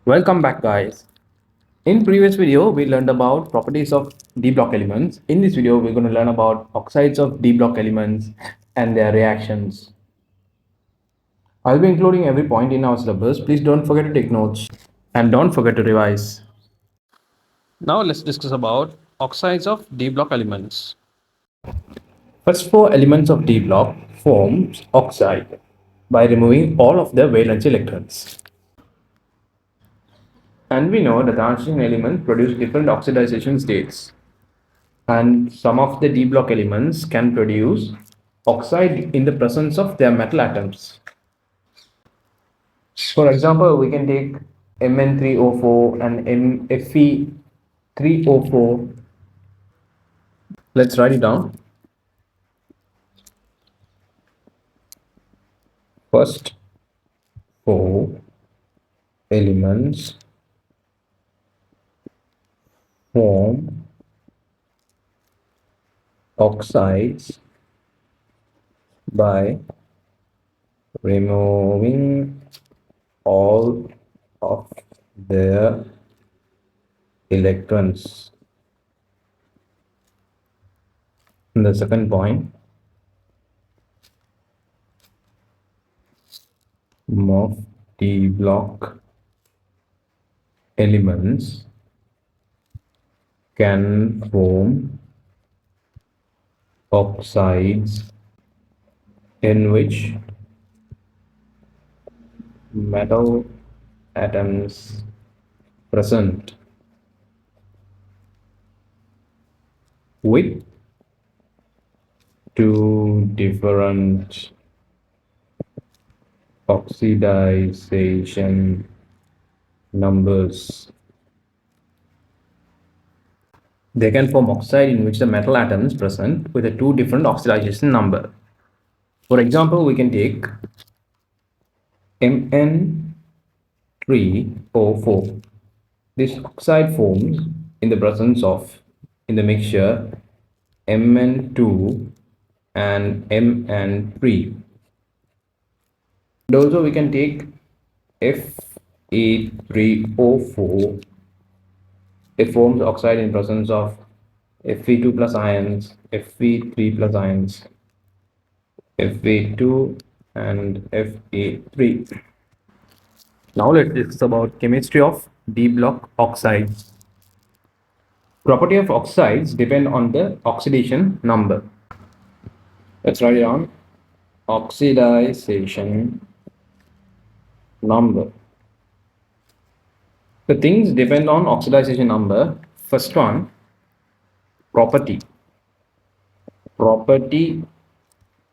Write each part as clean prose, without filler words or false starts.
Welcome back, guys. In previous video we learned about properties of d block elements. In this video we're going to learn about oxides of d block elements and their reactions. I'll be including every point in our syllabus. Please don't forget to take notes and don't forget to revise. Now let's discuss about oxides of d block elements. First four elements of d block forms oxide by removing all of their valence electrons. And we know that transition elements produce different oxidization states. And some of the d block elements can produce oxide in the presence of their metal atoms. For example, we can take Mn3O4 and Fe3O4. Let's write it down. First four elements form oxides by removing all of their electrons. And the second point, of d block elements can form oxides in which metal atoms present with two different oxidization numbers. They can form oxide in which the metal atom is present with a two different oxidation number. For example, we can take Mn3O4. This oxide forms in the presence of, in the mixture, Mn2 and Mn3. And also we can take Fe3O4. It forms oxide in presence of Fe2 plus ions, Fe3 plus ions, Fe2 and Fe3. Now let's discuss about chemistry of d block oxides. Property of oxides depend on the oxidation number. Let's write it down. Oxidization number. The things depend on oxidization number. First one, property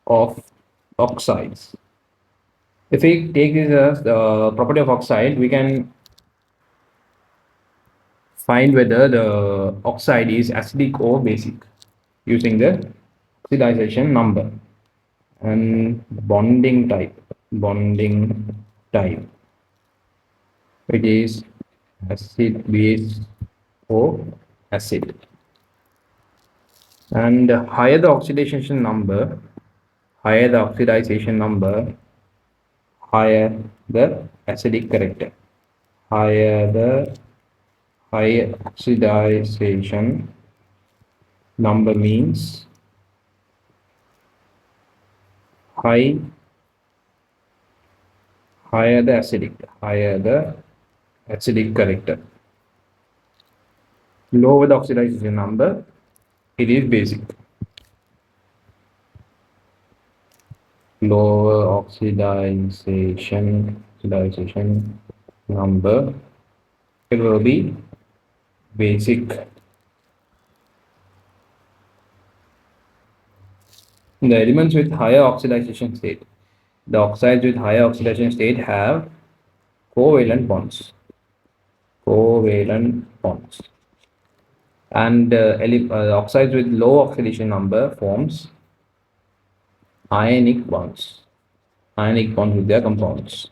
of oxides. If we take this as the property of oxide, we can find whether the oxide is acidic or basic using the oxidization number and bonding type, which is acid, base, or acid. And higher the oxidation number, higher the acidic character. Higher oxidization number means higher the acidic character. Lower the oxidation number, it is basic. Lower oxidization number, it will be basic. The elements with higher oxidation state, the oxides with higher oxidation state have covalent bonds. And oxides with low oxidation number forms ionic bonds with their compounds.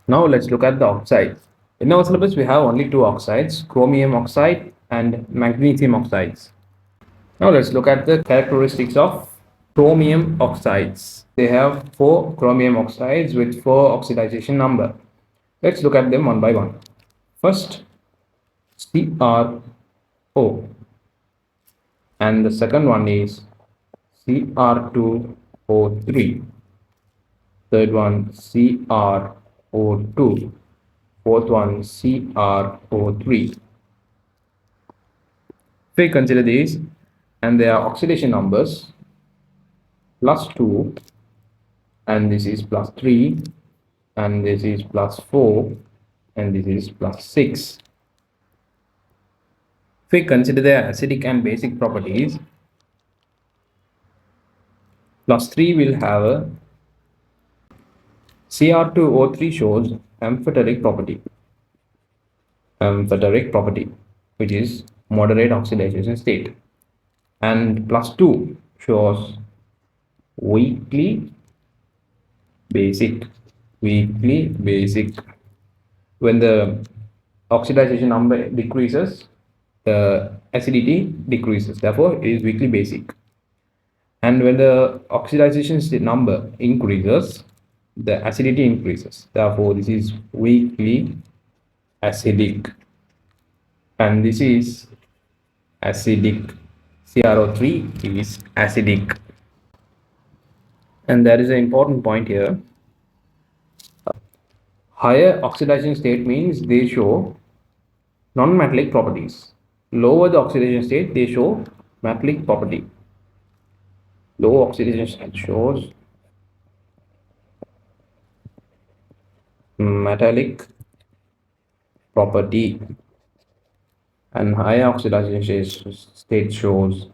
Now let's look at the oxides. In our syllabus we have only two oxides, chromium oxide and magnesium oxides. Now let's look at the characteristics of chromium oxides. They have 4 chromium oxides with 4 oxidation number. Let's look at them one by one. First, CrO, and the second one is Cr2O3. Third one CrO2. Fourth one CrO3. If we consider these and their oxidation numbers, plus 2, and this is plus 3, and this is plus 4, and this is plus 6. If we consider their acidic and basic properties, plus 3 will have a Cr2O3 shows amphoteric property, which is moderate oxidation state, and plus 2 shows weakly basic. When the oxidation number decreases, the acidity decreases, therefore it is weakly basic. And when the oxidation number increases, the acidity increases, therefore this is weakly acidic, and this is acidic. CrO3 is acidic. And there is an important point here. Higher oxidation state means they show non-metallic properties. Lower the oxidation state, they show metallic property. Low oxidation state shows metallic property, and higher oxidation state shows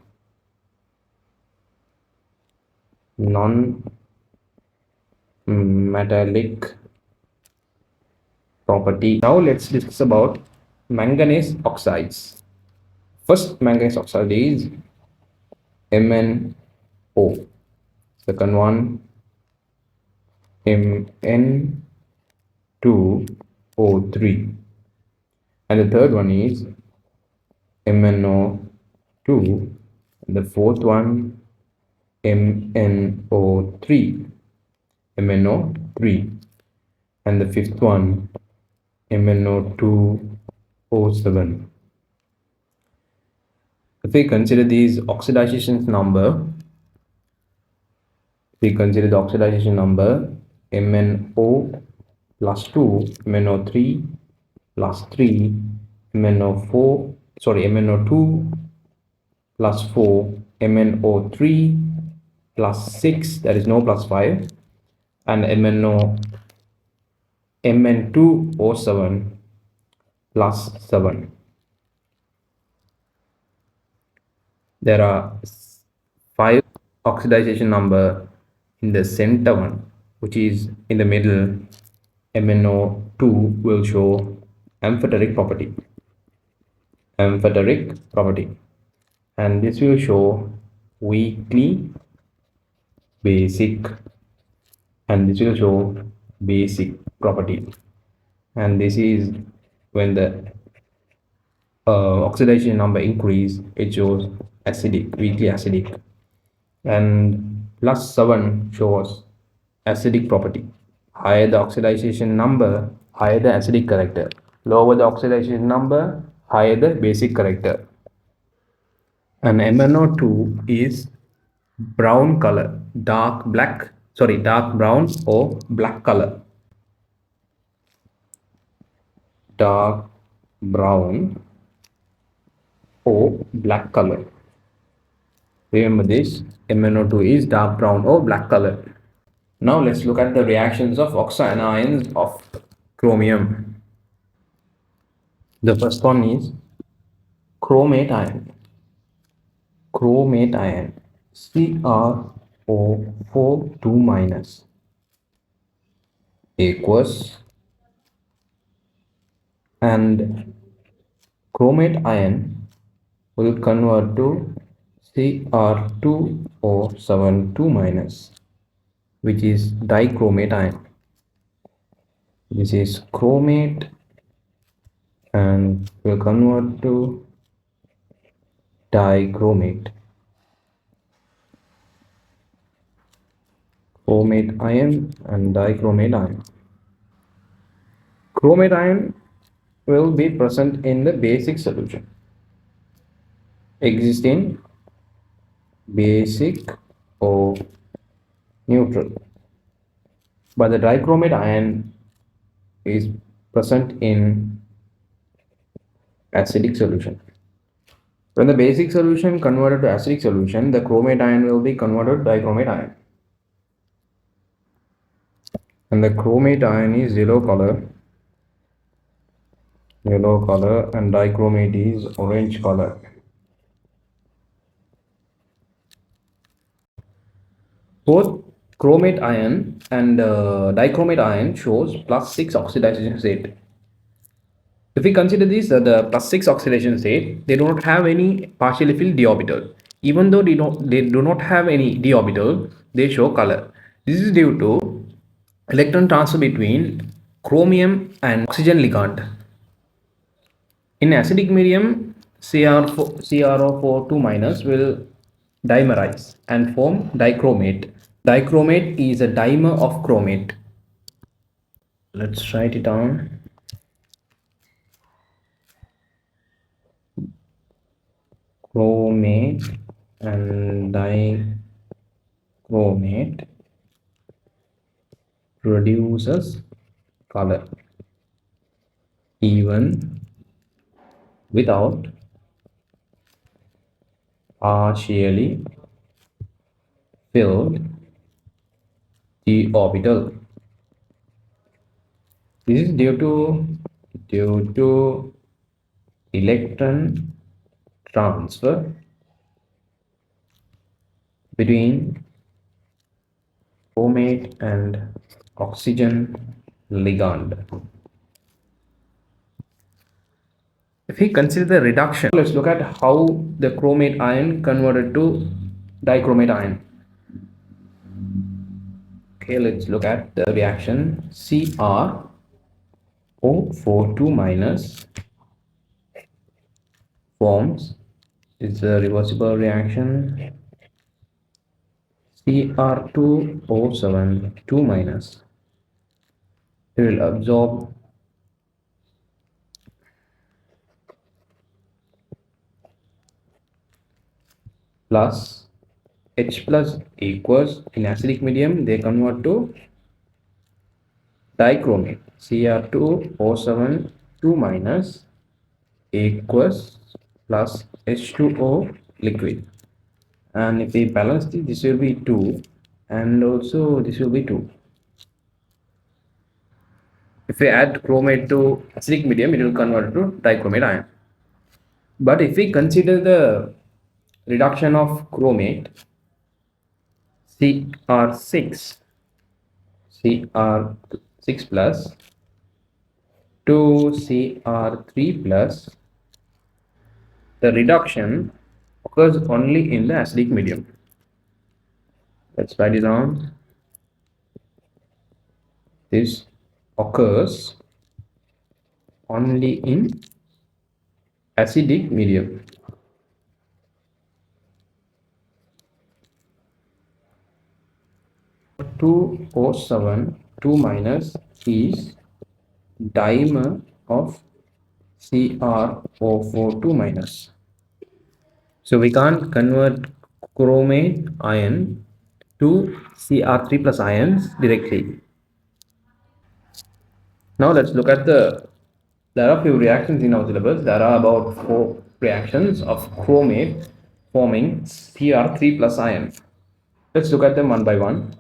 non-metallic property. Now let's discuss about manganese oxides. First manganese oxide is MnO. Second one Mn2O3, and the third one is MnO2, and the fourth one MnO3, and the fifth one MnO2O7. If we consider these oxidation number, MnO plus 2, MnO3 plus 3, MnO2 plus 4, MnO3 plus 6, there is no plus 5, and Mn2O7 plus 7. There are 5 oxidation number in the center one, which is in the middle. MnO2 will show amphoteric property, and this will show weakly basic, and this will show basic property, and this is when the oxidation number increase, it shows acidic, weakly acidic, and plus 7 shows acidic property. Higher the oxidation number, higher the acidic character. Lower the oxidation number, higher the basic character. And MnO2 is brown color, dark brown or black color. Dark brown or black color. Remember this, MnO2 is dark brown or black color. Now let's look at the reactions of oxide ions of chromium. The first one is chromate ion. CrO4 2 minus aqueous, and chromate ion will convert to Cr2O7 2 minus, which is dichromate ion. This is chromate and will convert to dichromate. Chromate ion and dichromate ion. Chromate ion will be present in the basic solution. Exist in basic or neutral. But the dichromate ion is present in acidic solution. When the basic solution converted to acidic solution, the chromate ion will be converted to dichromate ion. And the chromate ion is yellow color, and dichromate is orange color. Both chromate ion and dichromate ion shows +6 oxidation state. If we consider this, the +6 oxidation state, they do not have any partially filled d orbital. Even though they do not have any d orbital, they show color. This is due to electron transfer between chromium and oxygen ligand. In acidic medium, CrO4 2 minus will dimerize and form dichromate. Dichromate is a dimer of chromate. Let's write it down. Chromate and dichromate produces color even without partially filled d orbital. This is due to electron transfer between chromate and oxygen ligand. If we consider the reduction, let's look at how the chromate ion converted to dichromate ion. Okay, let's look at the reaction. CrO4 2 minus forms, it's a reversible reaction, Cr2O7 2 minus. It will absorb plus H plus equals, in acidic medium they convert to dichromate. Cr2O7 2 minus equals plus H2O liquid, and if we balance this will be 2, and also this will be 2. If we add chromate to acidic medium, it will convert to dichromate ion. But if we consider the reduction of chromate, Cr6 plus to Cr3 plus, the reduction occurs only in the acidic medium. Let's write it down. This occurs only in acidic medium. O7 2 minus is dimer of CrO4 2 minus. So we can't convert chromate ion to Cr3 plus ions directly. Now let's look at there are few reactions in our syllabus. There are about 4 reactions of chromate forming Cr3 plus ion. Let's look at them one by one.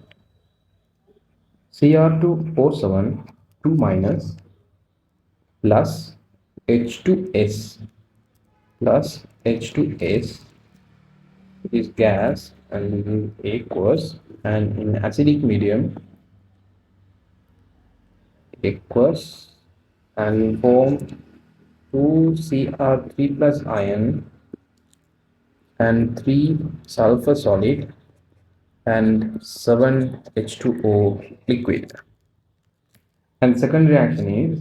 Cr2O7 2 minus plus H2S plus H2S is gas and aqueous, and in acidic medium aqueous, and form 2 Cr3 plus ion and 3 sulfur solid and 7 H2O liquid. And second reaction is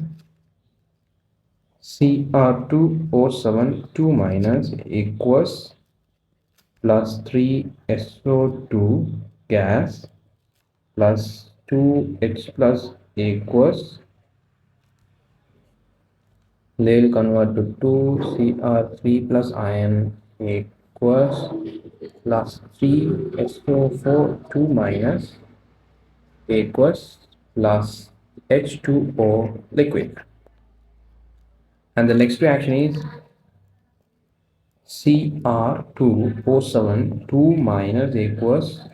Cr2O7 2 minus aqueous plus 3 SO2 gas plus 2H plus aqueous They will convert to 2Cr3 plus iron equals plus 3SO4 2 minus equals plus H2O liquid. And the next reaction is Cr2O7 2 minus equals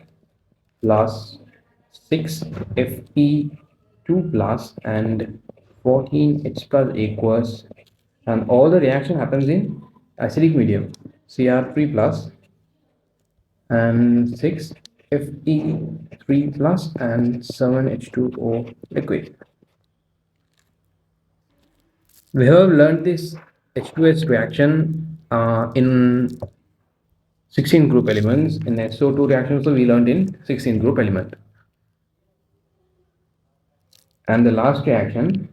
plus 6Fe2 plus and 14H plus equals, and all the reaction happens in acidic medium, Cr3 plus and 6Fe3 plus and 7H2O liquid. We have learned this H2S reaction in 16 group elements. In SO2 reaction also we learned in 16 group element. And the last reaction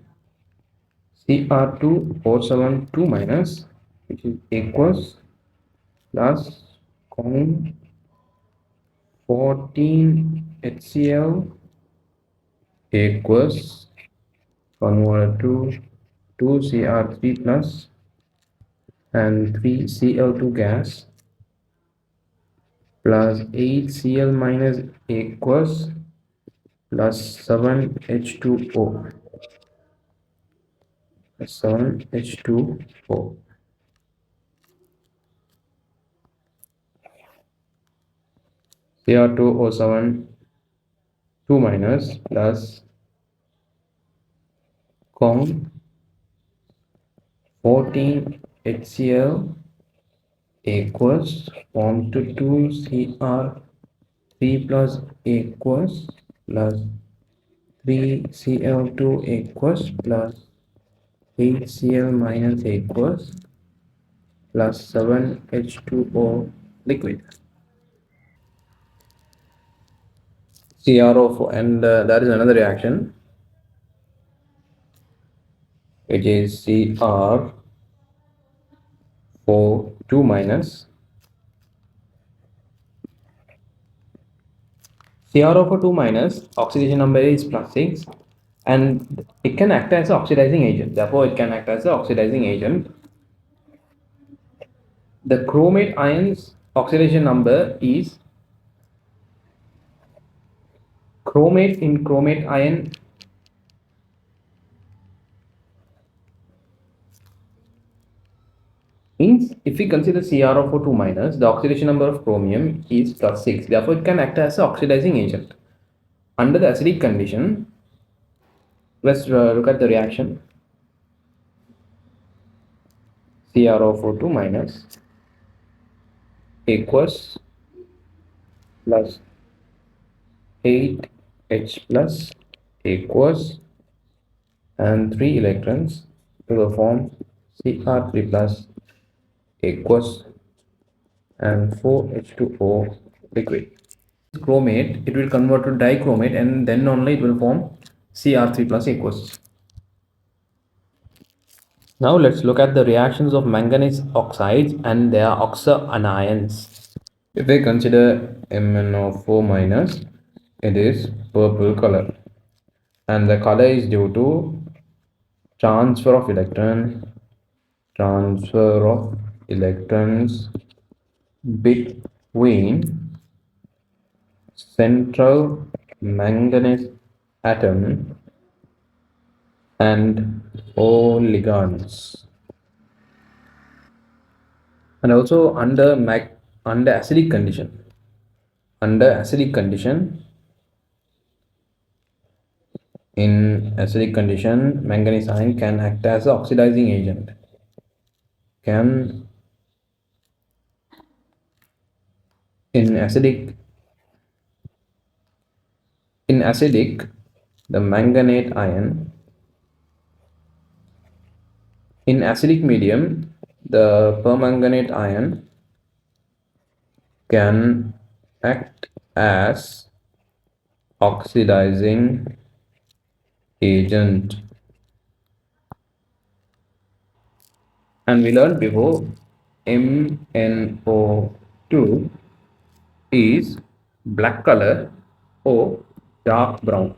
Cr2O7 2 minus, which is equals plus con 14 HCl equals convert to 2Cr3 plus and 3Cl2 gas plus 8Cl minus equals plus 7H2O. 7H2O. Cr2O7 2 minus plus con 14 HCl equals form to 2Cr3 plus equals plus 3Cl2 equals plus 8Cl minus equals plus 7H2O liquid. CrO4, and there is another reaction which is Cr4 2 minus. CrO4 2 minus oxidation number is plus 6 and it can act as an oxidizing agent. Therefore, it can act as an oxidizing agent. The chromate ions oxidation number is chromate in chromate ion means if we consider CrO4 2 minus, the oxidation number of chromium is plus 6. Therefore, it can act as an oxidizing agent. Under the acidic condition, let's look at the reaction. CrO4 2 minus equals plus 8H plus equals and 3 electrons to the form Cr3 plus equals and 4H2O liquid. Chromate, it will convert to dichromate and then only it will form Cr3 plus aqueous. Now let's look at the reactions of manganese oxides and their oxoanions. If we consider MnO4 minus, it is purple color and the color is due to transfer of electrons between central manganese atom and O ligands, and also under acidic condition. Under acidic condition, in acidic condition, manganese ion can act as an oxidizing agent. Can in acidic the manganate ion in acidic medium, the permanganate ion can act as oxidizing agent. And we learned before MnO2 is black color or dark brown.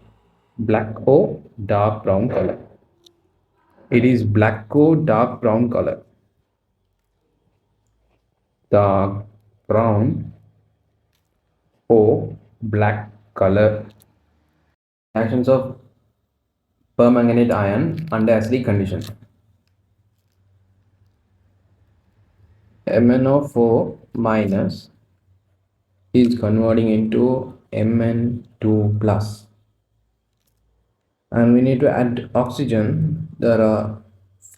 Black or dark brown color. It is blacko dark brown color. Dark brown or black color. Actions of permanganate ion under acidic condition. MnO4 minus is converting into Mn2 plus, and we need to add oxygen. There are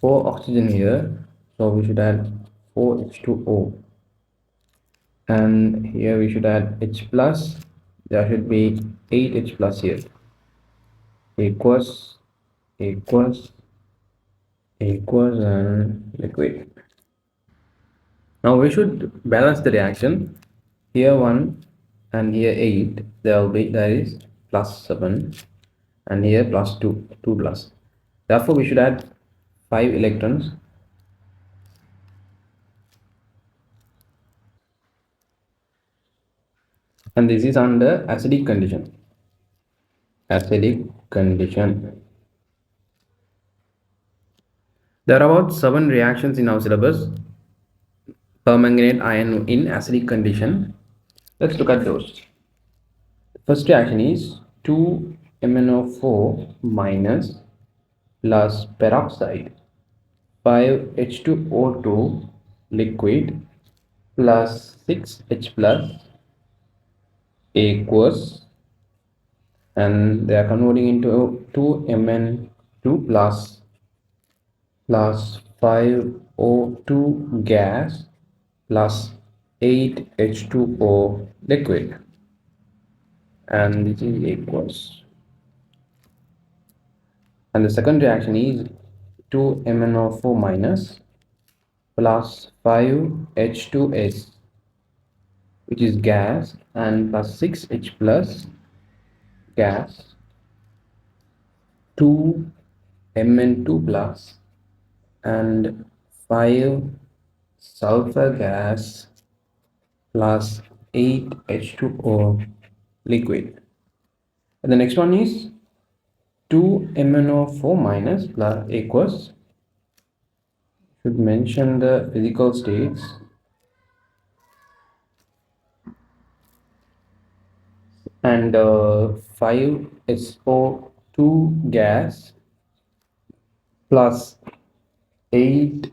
4 oxygen here, so we should add 4H2O, and here we should add H plus. There should be 8H plus here. Aqueous, aqueous, aqueous, and liquid. Now we should balance the reaction. Here 1 and here 8, there is plus 7, and here plus 2, 2 plus. Therefore we should add 5 electrons, and this is under acidic condition. Acidic condition. There are about 7 reactions in our syllabus. Permanganate ion in acidic condition. Let's look at those. First reaction is 2MnO4 minus plus peroxide 5H2O2 liquid plus 6H plus aqueous, and they are converting into 2Mn2 plus 5O2 gas plus 8H2O liquid, and this is aqueous. And the second reaction is 2MnO4 minus plus 5H2S, which is gas, and plus 6H plus gas, 2Mn2 plus, and 5 sulfur gas plus 8H2O liquid. And the next one is 2MnO4 minus plus aqueous. Should mention the physical states. And 5SO2 gas plus 8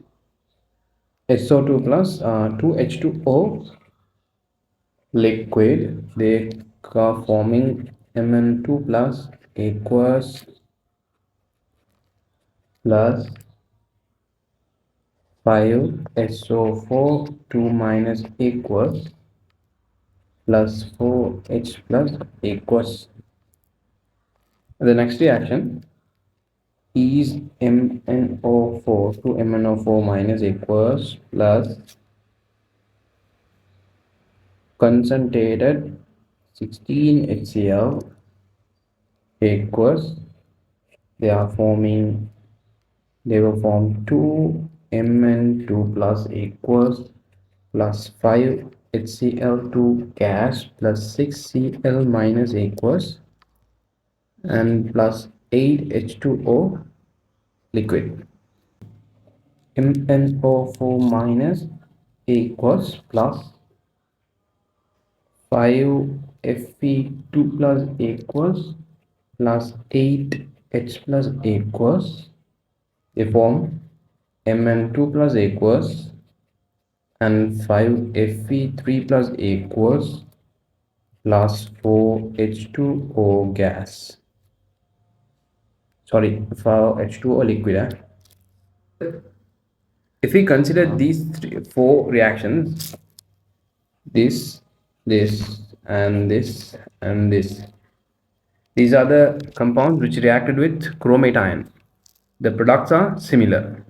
SO2 plus 2H2O liquid. They are forming Mn2 plus aqueous plus 5SO4 2 minus aqueous plus 4H plus aqueous. The next reaction is MnO4 to MnO4 minus aqueous plus concentrated 16HCl aqueous. They will form 2Mn2 plus aqueous plus 5HCl2 gas plus 6Cl minus aqueous and plus 8H2O liquid. MnO4 minus aqueous plus 5Fe2 plus aqueous plus 8H plus aqueous. They form Mn2 plus aqueous and 5Fe3 plus aqueous plus 4H2O gas. Sorry, for H2O liquid. If we consider these 4 reactions, this, and this, and this, these are the compounds which reacted with chromate ion. The products are similar.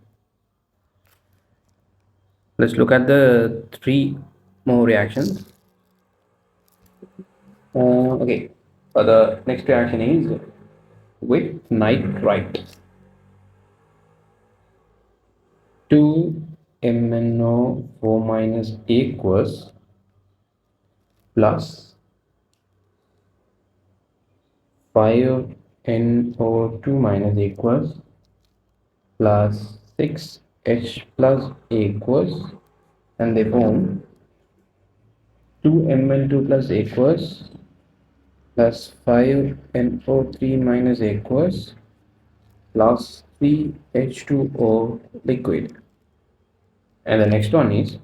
Let's look at the 3 more reactions. Okay, the next reaction is with nitrite. 2MnO4 minus aqueous plus 5NO2 minus aqueous plus 6H plus aqueous, and they form 2Mn2 plus aqueous plus 5NO3 minus aqueous plus 3H2O liquid. And the next one is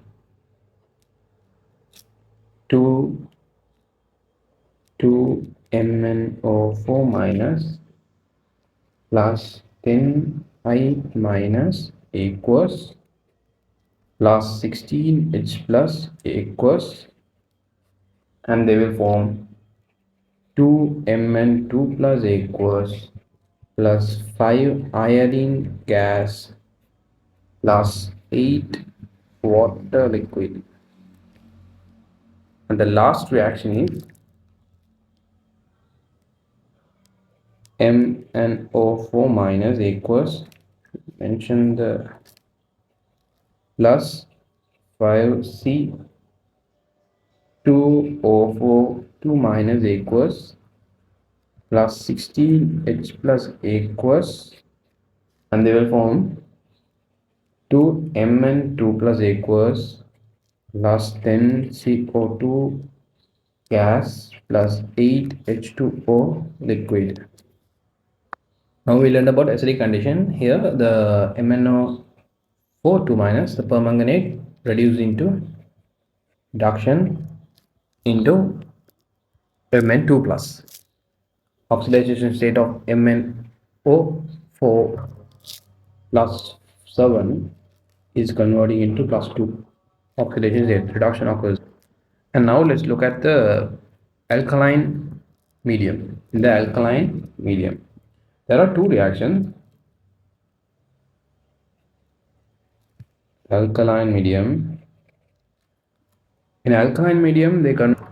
2 2MnO4 minus plus 10I minus aqueous plus 16H plus aqueous, and they will form 2Mn2 plus aqueous plus 5 iodine gas plus 8 water liquid. And the last reaction is MnO4 minus aqueous, mention the plus 5C2O4 2 minus aqueous plus 16H plus aqueous, and they will form 2Mn2 plus aqueous plus 10CO2 gas plus 8H2O liquid. Now we learned about acidic condition. Here the MnO4 2 minus, the permanganate reduced into reduction into Mn2 plus. Oxidation state of MnO4 plus 7 is converting into plus 2. Oxidation state, reduction occurs. And now let's look at the alkaline medium. In the alkaline medium, there are two reactions. Alkaline medium. In alkaline medium, they convert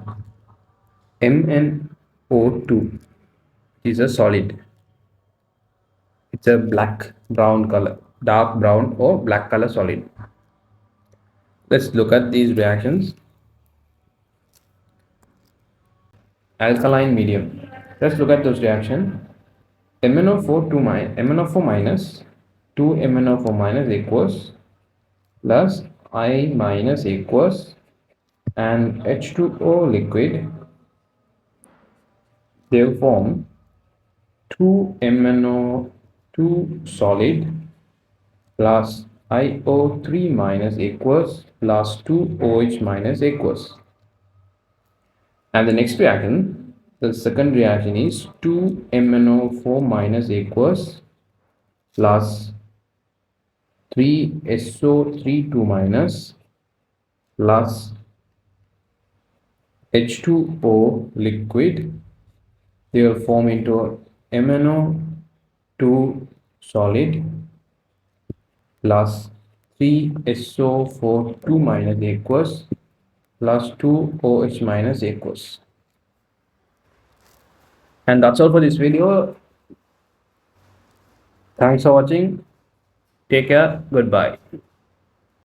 MnO2 is a solid. It's a black brown color, dark brown or black color solid. Let's look at these reactions. Alkaline medium. Let's look at those reactions. MnO4 minus 2MnO4 minus aqueous plus I minus aqueous and H2O liquid. They will form 2MnO2 solid plus IO3 minus aqueous plus 2OH minus aqueous. And the next reaction, the second reaction is 2MnO4 minus aqueous plus 3SO3 2 minus plus H2O liquid. They will form into MnO2 solid plus 3SO4 2 minus aqueous plus 2OH minus aqueous. And that's all for this video. Thanks for watching. Take care. Goodbye.